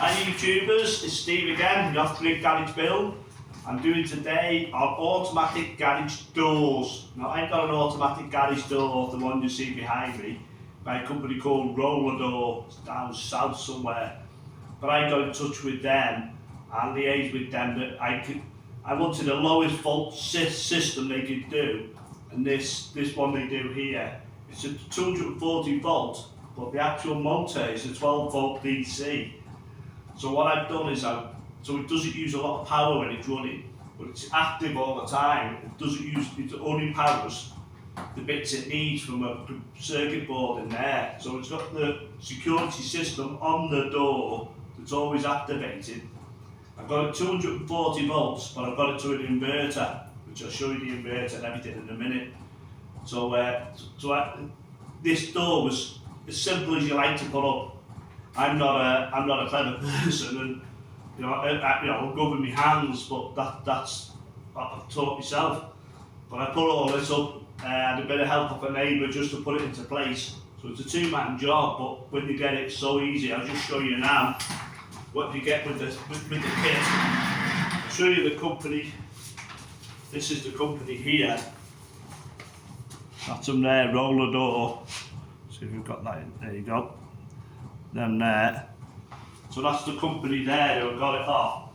Hi YouTubers, it's Steve again, the Off-Grid Garage Build. I'm doing today on automatic garage doors. Now I've got an automatic garage door, the one you see behind me, by a company called Rollerdor, down south somewhere. But I got in touch with them and liaised with them that I wanted the lowest volt system they could do, and this one they do here, it's a 240 volt, but the actual motor is a 12 volt DC. So what I've done is so it doesn't use a lot of power when it's running, but it's active all the time. It only powers the bits it needs from a circuit board in there. So it's got the security system on the door that's always activated. I've got it 240 volts, but I've got it to an inverter, which I'll show you the inverter and everything in a minute. So, this door was as simple as you like to put up. I'm not a clever person, and I'm good with my hands, but that's what I've taught myself. But I put all this up, and a bit of help of a neighbour just to put it into place. So it's a two-man job, but when you get it, it's so easy. I'll just show you now what you get with the kit. I'll show you the company. This is the company here. That's them there, rollerdor. See if we've got that in. There you go. Them there. So that's the company there who got it off.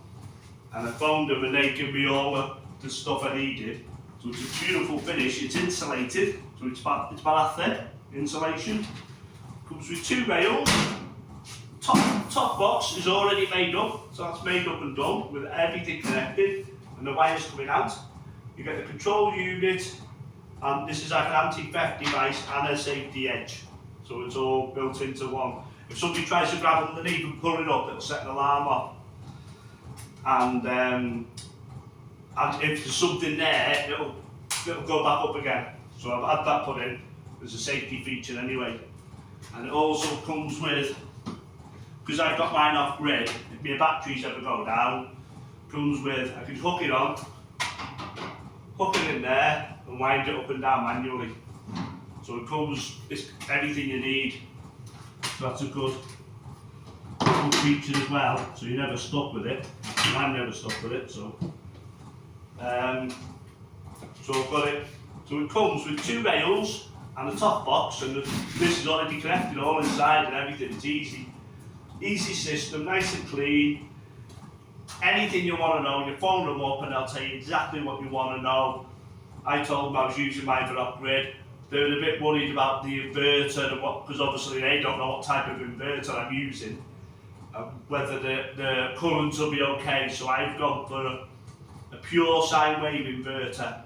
And I phoned them and they gave me all the stuff I needed. So it's a beautiful finish. It's insulated, so it's about that thick insulation. Comes with two rails. Top box is already made up, so that's made up and done with everything connected and the wires coming out. You get the control unit, and this is like an anti-theft device and a safety edge. So it's all built into one. If somebody tries to grab underneath and pull it up, it'll set an alarm off. And if there's something there, it'll go back up again. So I've had that put in as a safety feature anyway. And it also comes with, because I've got mine off grid, if my batteries ever go down, comes with, I can hook it on, hook it in there and wind it up and down manually. So it comes, it's everything you need. So that's a good feature as well, so you're never stuck with it. I'm never stuck with it, so I've got it. So it comes with two rails and a top box, and this is already connected all inside and everything. It's easy system, nice and clean. Anything you want to know, you phone them up and they'll tell you exactly what you want to know. I told them I was using mine for off-grid. They're a bit worried about the inverter, because obviously they don't know what type of inverter I'm using, whether the current will be okay. So I've gone for a pure sine wave inverter.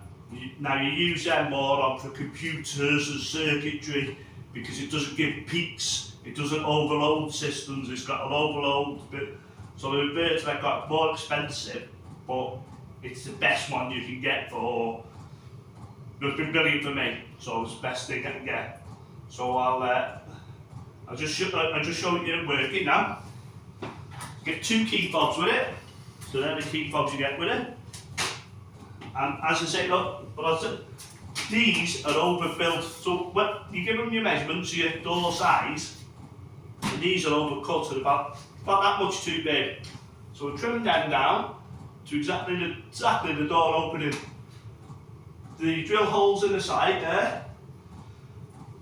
Now you use them more for computers and circuitry because it doesn't give peaks, it doesn't overload systems, it's got an overload bit. So the inverter I've got more expensive, but it's the best one you can get for. It's been brilliant for me, so it's the best thing I can get. So I'll just show you it working now. Get two key fobs with it, so they're the key fobs you get with it. And as I say, look, these are overbuilt. So when you give them your measurements, your door size, and these are overcut at about that much too big. So we trim them down to exactly the door opening. The drill holes in the side there,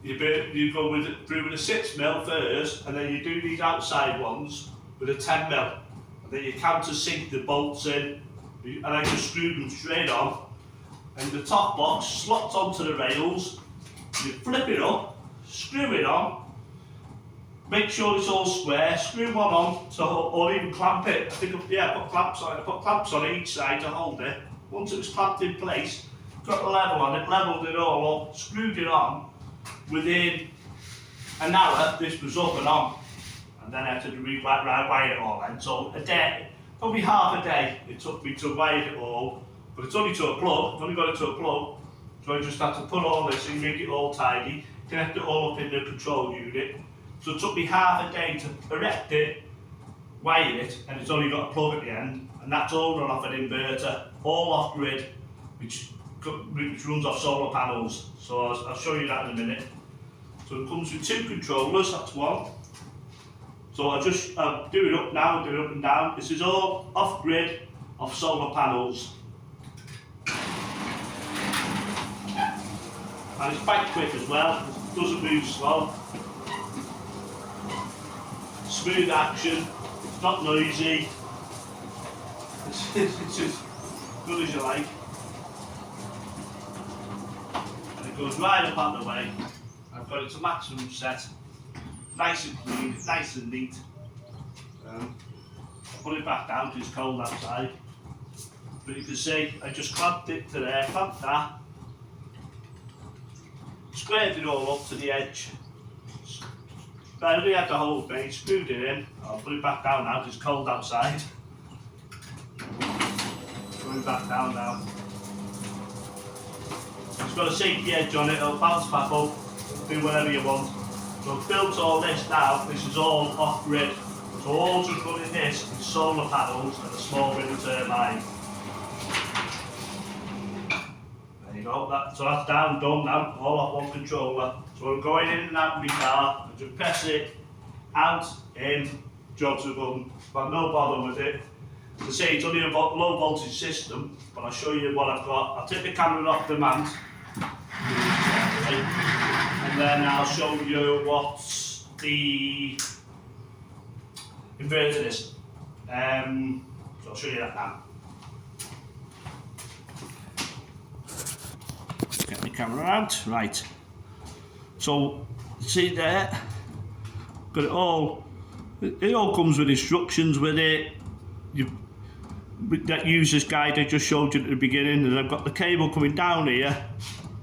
you go through with a 6mm first, and then you do these outside ones with a 10mm. And then you countersink the bolts in, and I just screw them straight on. And the top box slots onto the rails, you flip it up, screw it on, make sure it's all square, screw one on, or even clamp it. I put clamps on each side to hold it. Once it was clamped in place, got the level on it, levelled it all up, screwed it on. Within an hour, this was up and on. And then I had to rewire it all then. So a day, probably half a day, it took me to wire it all. But it's only to a plug, I've only got it to a plug. So I just had to put all this in, make it all tidy, connect it all up in the control unit. So it took me half a day to erect it, wire it, and it's only got a plug at the end. And that's all run off an inverter, all off grid, which runs off solar panels. So I'll show you that in a minute. So it comes with two controllers, that's one. So I just do it up now, do it up and down. This is all off grid, off solar panels. And it's quite quick as well, it doesn't move slow. Smooth action, it's not noisy. It's as good as you like. And it goes right up out the way. I've got it to maximum set. Nice and clean, nice and neat. Put it back down because it's cold outside. But you can see, I just clamped it to there, clamped that. Squared it all up to the edge. I only had the whole thing, screwed it in. I'll put it back down now because it's cold outside. Put it back down now. It's got a safety edge on it, it'll bounce back up, do whatever you want. So I've built all this now, this is all off grid. So all just running this is solar panels and a small wind turbine. There you go, so that's down, done now, all off one controller. So I'm going in and out of my car, I just press it, out, in, jobs are done. But no bother with it. As I say, it's only a low voltage system, but I'll show you what I've got. I'll take the camera off the mount. And then I'll show you what the inverter is. So I'll show you that now. Get the camera out, right. So, see there, got it all comes with instructions with it. That user's guide I just showed you at the beginning, and I've got the cable coming down here.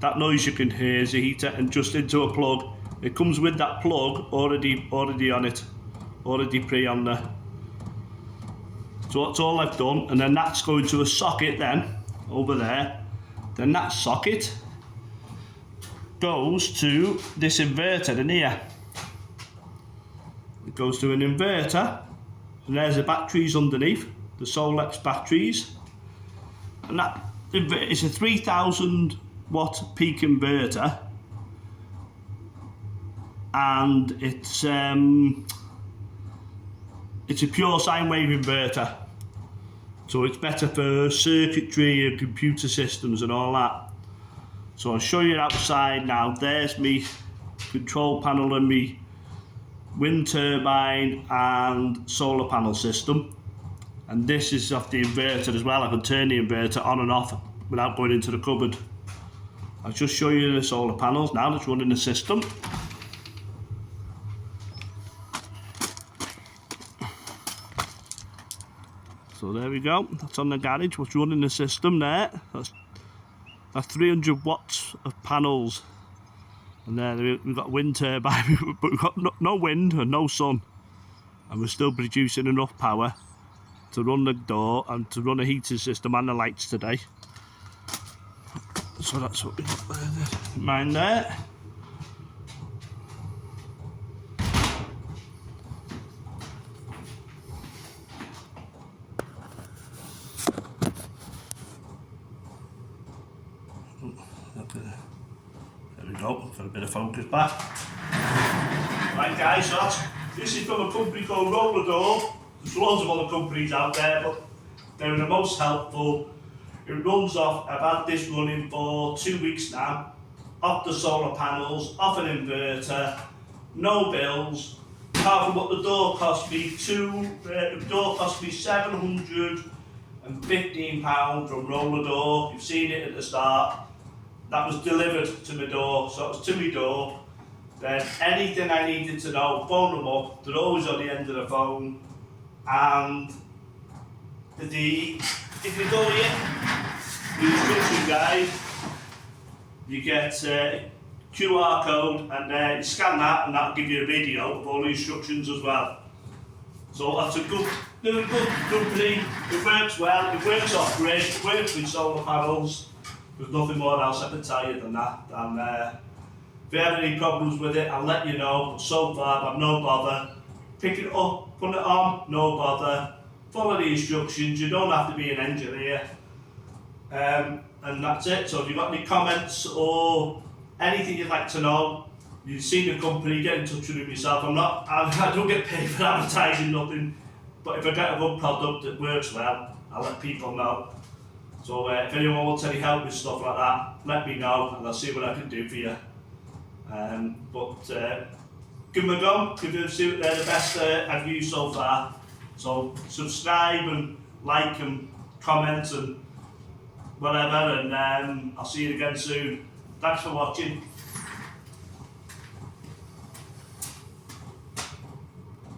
That noise you can hear is a heater, and just into a plug. It comes with that plug already on it, already pre on there. So that's all I've done, and then that's going to a socket then, over there. Then that socket goes to this inverter in here. It goes to an inverter, and there's the batteries underneath, the Solex batteries. And that is a 3000 watt peak inverter, and it's a pure sine wave inverter, so it's better for circuitry and computer systems and all that. So I'll show you outside now. There's me control panel and me wind turbine and solar panel system, and this is off the inverter as well. I can turn the inverter on and off without going into the cupboard. I'll just show you the solar panels now that's running the system. So there we go, that's on the garage, what's running the system there. That's 300 watts of panels. And there we've got a wind turbine, but we've got no wind and no sun. And we're still producing enough power to run the door and to run a heating system and the lights today. So that's what we've got in mind there. There we go, got a bit of focus back. Right guys, so this is from a company called Rollerdor. There's loads of other companies out there, but they're the most helpful. It runs off, I've had this running for 2 weeks now, off the solar panels, off an inverter, no bills, apart from what the door cost me. The door cost me £715 from Rollerdor. You've seen it at the start. That was delivered to my door, so it was to my door. Then anything I needed to know, phone them up, they're always on the end of the phone. And if you go here, the instruction guide, you get a QR code, and you scan that, and that'll give you a video of all the instructions as well. So that's a good company. It works well, it works off grid, it works with solar panels. There's nothing more else I can tell you than that. And if you have any problems with it, I'll let you know. But so far, I've no bother. Pick it up, put it on, no bother. Follow the instructions, you don't have to be an engineer. And that's it. So if you've got any comments or anything you'd like to know, you see the company, get in touch with them yourself. I don't get paid for advertising, nothing. But if I get a good product that works well, I'll let people know. So if anyone wants any help with stuff like that, let me know and I'll see what I can do for you. Give them a go, see what they're the best I've used so far. So subscribe and like and comment and whatever, and I'll see you again soon. Thanks for watching.